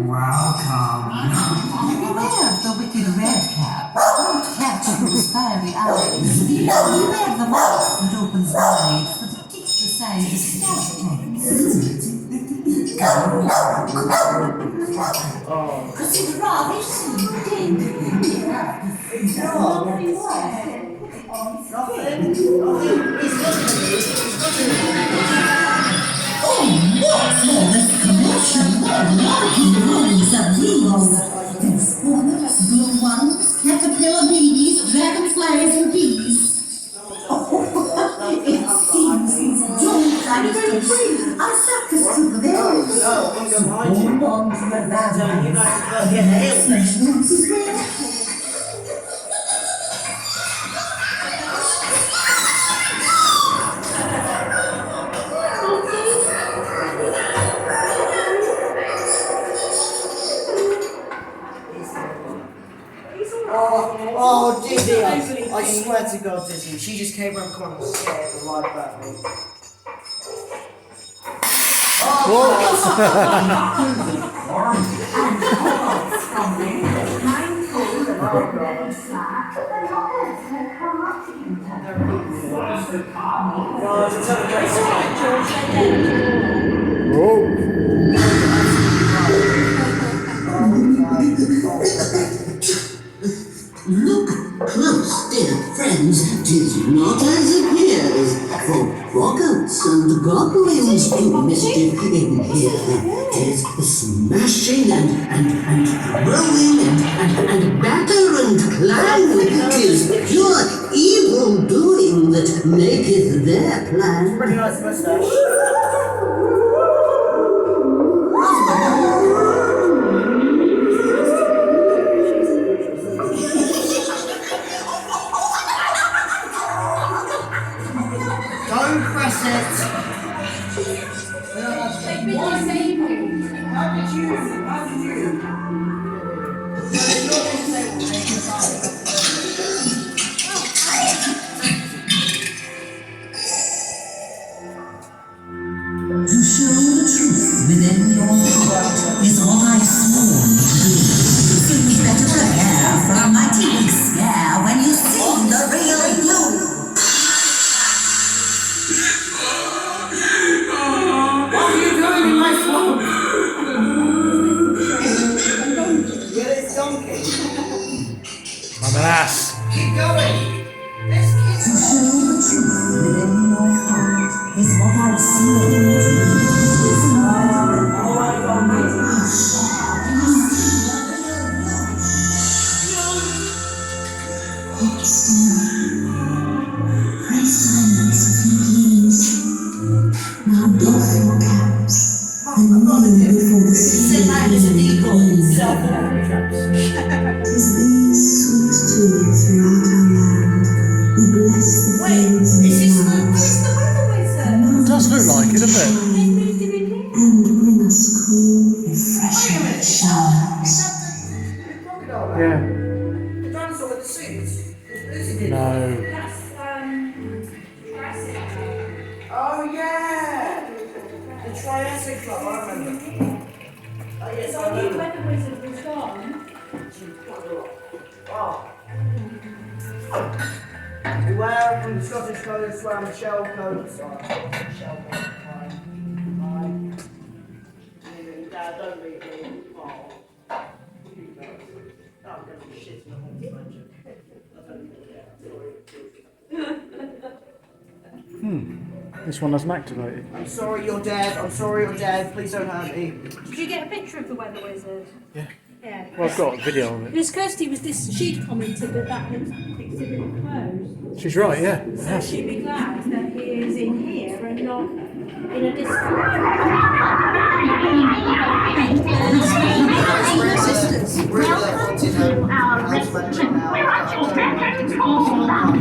Welcome. Beware of the wicked red cap. Don't catch those fiery eyes. Beware of the mouth that opens wide for the teeth the size of skeletons. Because it's rather soothing. Oh, what more than commotion? What larking rolls of wheels? There's hornets, glowworms, caterpillar babies, dragonflies and bees. It seems these young times are circus troupe of elves. Hold on to the rabbits. Fresh ones as well. Oh, Dizzy, I swear to God, Dizzy, she just came around the corner and scared the life out of me. Look close, dear friends, 'tis not as appears, for boggarts and goblins do mischief in here. 'Tis smashing and throwing and batter and clang. 'Tis pure evil doing that maketh their plan. Pretty nice mustache. Don't press it. How did you? To show the truth within your heart is what I've sworn to do. Seems better prepare for a mighty big scare when you see the real you. What are you doing in my swamp? Get it, donkey. I'm an ass. Keep going. This To show the truth within your heart is what I've sworn to do. Pray silence if you please. Now doff your caps and kneel before the sea. Tis these sweet tunes throughout our land. We bless the fields and the land. It does look like it, doesn't it? And bring us cool, refreshing showers. Yeah. The dinosaur with the suit. No. Oh yeah! The Triassic Club, I remember. Oh yes, I remember. When the wizard was gone. Oh. Beware from the Scottish coast where Michelle coats are. Michelle coats, fine. Dad, don't leave me. Oh. You know. I'm going to be shit in the haunted mansion. I don't even care. This one hasn't activated. I'm sorry you're dead. I'm sorry you're dead. Please don't hurt me. Did you get a picture of the weather wizard? Yeah. Yeah. Well, I've got a video of it. Because Kirsty was this, she'd commented that that exhibit closed. She's right, yeah. It So has. she'd be glad that he is in here and not in a distant. Welcome to our restaurant where our children can fall in love.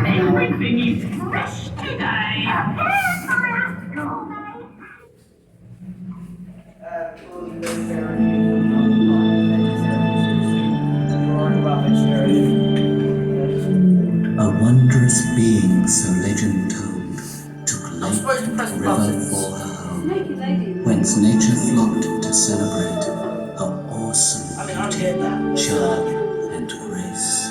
Everything is fresh today. Very awesome I beauty, get that. charm, and grace.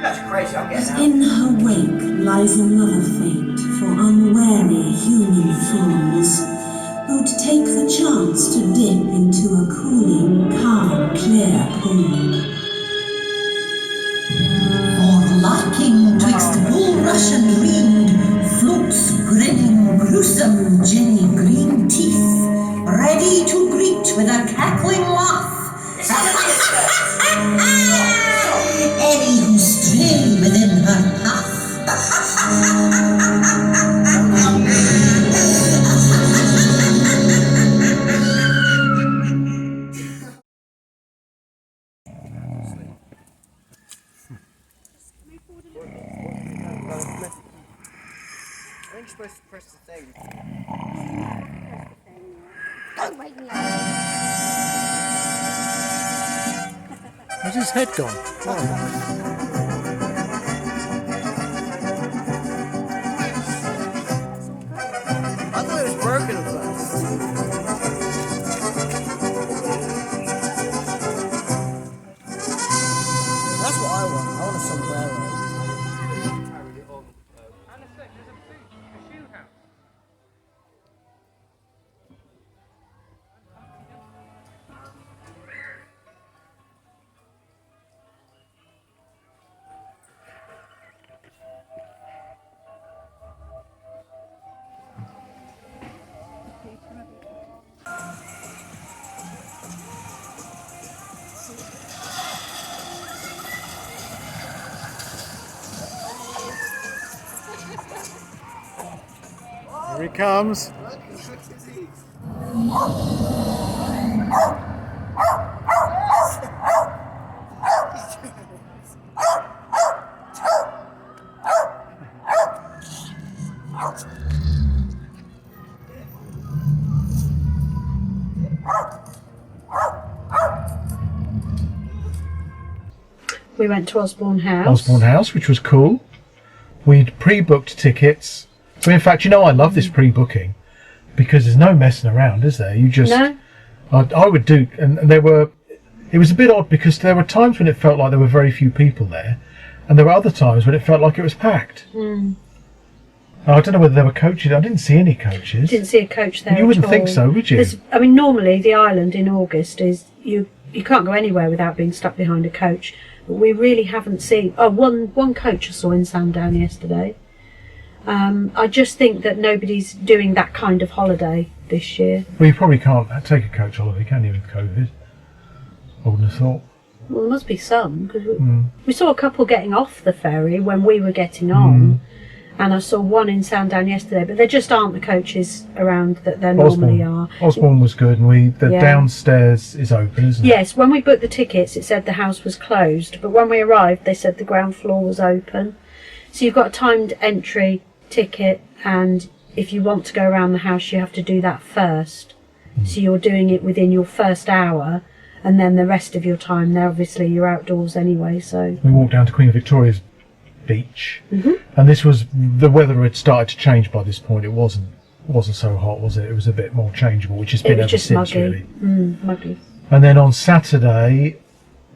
That's crazy, I get that. In her wake lies another fate for unwary human fools who'd take the chance to dip into a cooling, calm, clear pool. For lurking twixt bulrush and reed floats grinning, gruesome Jenny Green Teeth, ready to greet with a cackling laugh any who stray within her path. I think you're supposed to press the thing. Don't wake me up. Where's his head gone? Oh. I thought it was broken at first. That's what I want. I want a sombrero. Here he comes. We went to Osborne House. Osborne House, which was cool. We'd pre-booked tickets. So in fact, you know, I love this pre-booking because there's no messing around, is there? You just, No. I would do, and there were. It was a bit odd because there were times when it felt like there were very few people there, and there were other times when it felt like it was packed. I don't know whether there were coaches. I didn't see any coaches. Didn't see a coach there. You wouldn't at think all. so, would you? I mean, normally the island in August is you can't go anywhere without being stuck behind a coach. But we really haven't seen. Oh, one coach I saw in Sandown yesterday. I just think that nobody's doing that kind of holiday this year. Well, you probably can't take a coach holiday, can you, with COVID? I wouldn't have thought. Well, there must be some because we saw a couple getting off the ferry when we were getting on, and I saw one in Sandown yesterday. But there just aren't the coaches around that there normally are. Osborne was good, and the Yeah. downstairs is open, isn't it? Yes, when we booked the tickets, it said the house was closed, but when we arrived, they said the ground floor was open. So you've got a timed entry ticket, and if you want to go around the house, you have to do that first. So you're doing it within your first hour, and then the rest of your time, there obviously you're outdoors anyway. So We walked down to Queen Victoria's beach, and this was the weather had started to change by this point. It wasn't so hot, was it? It was a bit more changeable, which has it been was ever just since, muggy. really. Muggy. And then on Saturday,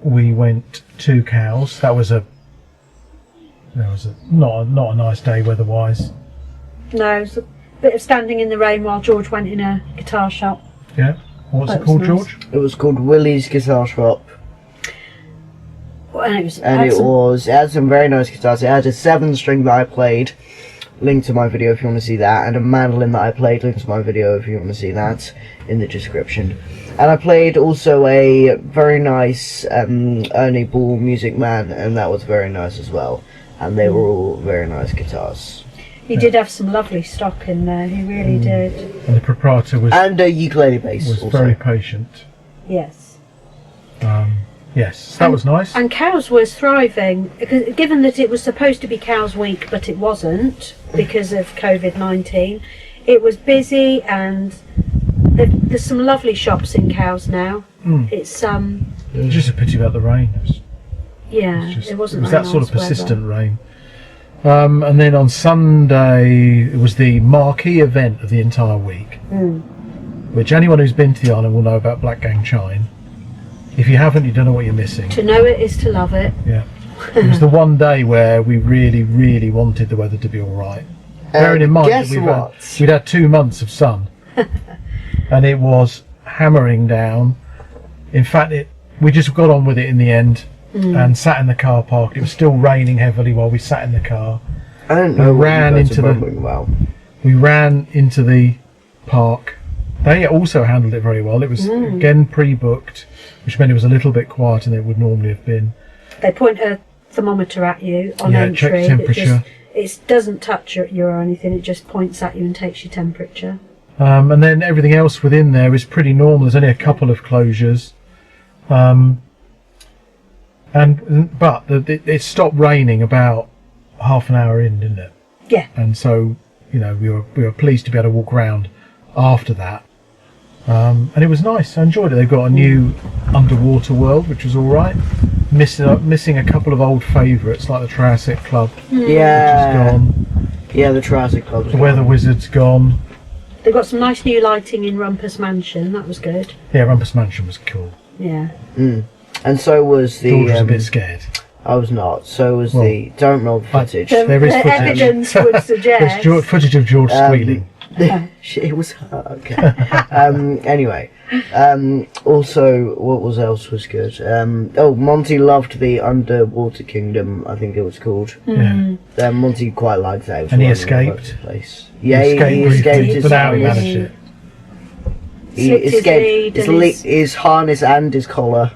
we went to Cowes. That was not a nice day weather-wise. No, it was a bit of standing in the rain while George went in a guitar shop. Yeah. What's That it was called, nice. George? It was called Willie's Guitar Shop, And it was. and it had some very nice guitars. It had a 7-string that I played, link to my video if you want to see that, and a mandolin that I played, link to my video if you want to see that in the description. And I played also a very nice Ernie Ball Music Man, and that was very nice as well. And they were all very nice guitars. He did have some lovely stock in there. He really did. And the proprietor was And a ukulele bass also. very patient. Yes. Yes, that was nice. And Cowes was thriving, because given that it was supposed to be Cowes Week, but it wasn't because of COVID-19. It was busy, and there's some lovely shops in Cowes now. It's It's just a pity about the rain. it wasn't it was very that sort of nice weather. persistent rain. And then on Sunday, it was the marquee event of the entire week, which anyone who's been to the island will know about Blackgang Chine. If you haven't, you don't know what you're missing. To know it is to love it. Yeah. It was the one day where we really, really wanted the weather to be all right. Bearing in mind that we'd had 2 months of sun, and it was hammering down. In fact, we just got on with it in the end and sat in the car park. It was still raining heavily while we sat in the car. I don't know. We ran into the park. They also handled it very well. It was again pre-booked, which meant it was a little bit quieter than it would normally have been. They point a thermometer at you on Yeah, entry. check temperature. It doesn't touch you or anything. It just points at you and takes your temperature. And then everything else within there is pretty normal. There's only a couple of closures. But it stopped raining about half an hour in, didn't it? Yeah. And so, we were pleased to be able to walk around after that. And it was nice. I enjoyed it. They've got a new underwater world, which was all right. Missing a couple of old favourites like the Triassic Club, which is gone. Yeah, the Triassic Club. The Weather Wizard's gone. They got some nice new lighting in Rumpus Mansion. That was good. Yeah, Rumpus Mansion was cool. Yeah. And so was the. George was a bit scared. I was not. So was the. Don't roll the footage. There is The footage. evidence would suggest. There's footage of George squealing. It was her. Okay. Anyway. Also, what else was good? Monty loved the Underwater Kingdom. I think it was called. Yeah. Monty quite liked that. It was And he running all over escaped. the place. Yeah, he escaped escaped. but now he managed it. He Slipped his escaped lead and his harness and his collar.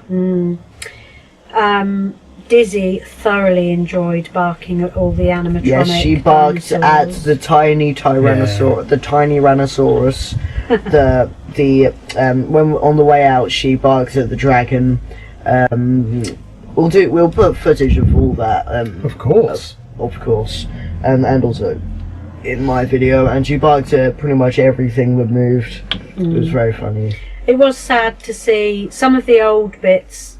Dizzy thoroughly enjoyed barking at all the animatronic. Yes, she barked at dinosaurs. the tiny Tyrannosaurus, the tiny Rhinoceros. When on the way out, she barked at the dragon. We'll put footage of all that. Of course. Of course, and also in my video. And she barked at pretty much everything that moved. It was very funny. It was sad to see some of the old bits.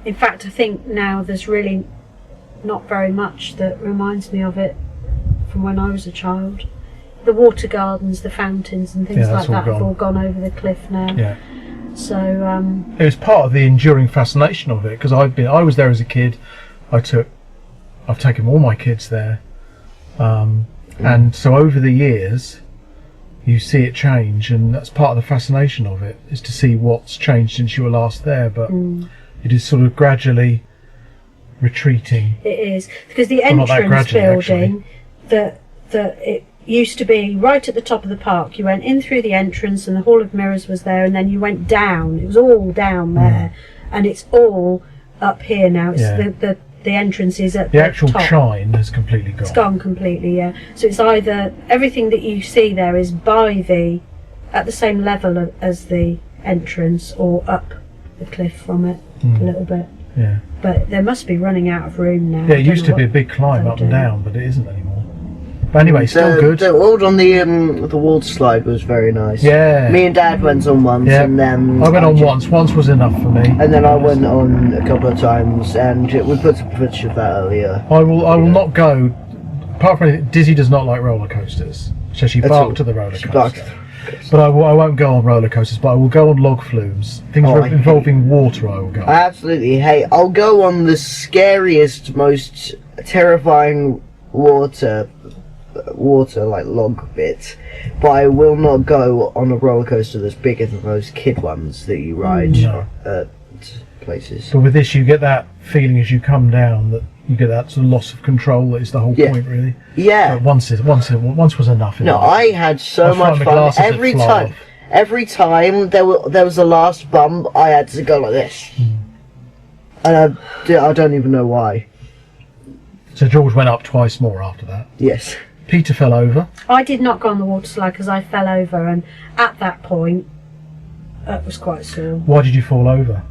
In fact, I think now there's really not very much that reminds me of it from when I was a child. The water gardens, the fountains and things like that have all gone over the cliff now. Yeah. So it was part of the enduring fascination of it because I was there as a kid. I've taken all my kids there, and so over the years, you see it change, and that's part of the fascination of it is to see what's changed since you were last there. But it is sort of gradually retreating. it is because the entrance building that it used to be right at the top of the park. You went in through the entrance and the Hall of Mirrors was there, and then you went down. It was all down there, and it's all up here now. It's the entrance is at the actual top. chine has completely gone. It's gone completely, yeah. So it's either everything that you see there is at the same level as the entrance, or up the cliff from it a little bit. Yeah. But they must be running out of room now. Yeah, it used to be a big climb up and down, but it isn't anymore. But anyway, still good. The world on the water slide was very nice. Yeah. Me and Dad went on once, and then I went on once. Once was enough for me. And then I went on a couple of times, and we put some footage of that earlier. I will not go. Apart from Dizzy does not like roller coasters, so she barked to the roller coaster. But I won't go on roller coasters, but I will go on log flumes. Things involving water, I will go. I absolutely hate. I'll go on the scariest, most terrifying water like log bit, but I will not go on a roller coaster that's bigger than those kid ones that you ride at places. But with this, you get that feeling as you come down that you get that sort of loss of control. That is the whole point, really. Yeah. But once was enough. No, I had so much fun every time. Every time there was a last bump, I had to go like this, and I don't even know why. So George went up twice more after that. Yes. Peter fell over. I did not go on the water slide because I fell over, and at that point, it was quite sore. Why did you fall over?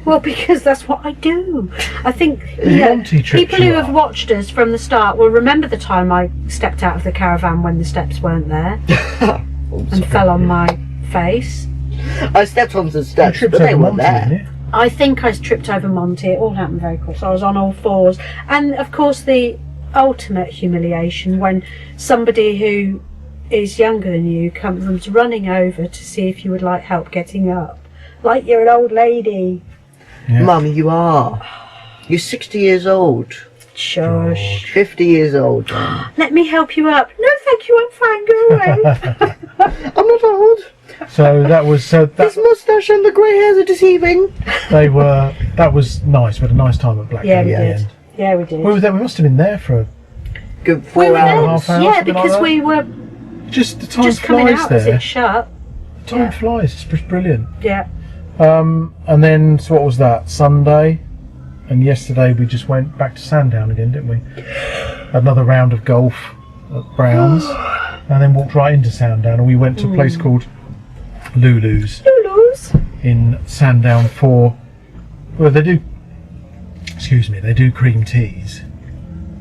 Well, because that's what I do. I think Monty tripped people who you have up. watched us from the start will remember the time I stepped out of the caravan when the steps weren't there and fell on my face. I stepped onto the steps, You tripped but they over weren't Monty, there. didn't you? I think I tripped over Monty. It all happened very quick. So I was on all fours. And, of course, the ultimate humiliation when somebody who is younger than you comes running over to see if you would like help getting up. Like you're an old lady. Yeah. Mum, you are. You're 60 years old. Shush. 50 years old. Then. Let me help you up. No, thank you. I'm fine. Go away. I'm not old. So that was This moustache and the grey hairs are deceiving. that was nice. We had a nice time at Blackgang Yeah, we at the did. end. Yeah, we did. We were there. We must have been there for Good We 4 were hours. there, half hour, yeah, something like because that. we were just the time just coming flies out as there. it shut. Time yeah. flies. It's just brilliant. Yeah. And then so what was that? Sunday, and yesterday we just went back to Sandown again, didn't we? Had another round of golf at Browns, and then walked right into Sandown, and we went to a place called Lulu's in Sandown they do cream teas,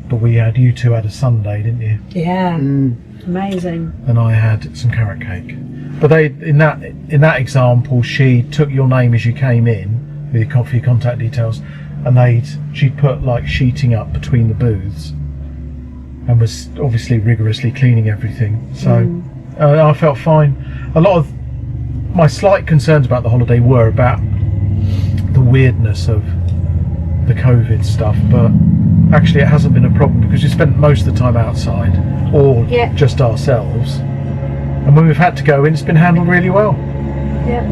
but you two had a sundae, didn't you? Yeah. Amazing. And I had some carrot cake. But in that example, she took your name as you came in with your contact details, and she'd put like sheeting up between the booths, and was obviously rigorously cleaning everything. So I felt fine. A lot of my slight concerns about the holiday were about the weirdness of the COVID stuff, but actually it hasn't been a problem because we spent most of the time outside or just ourselves, and when we've had to go in, it's been handled really well. Yeah.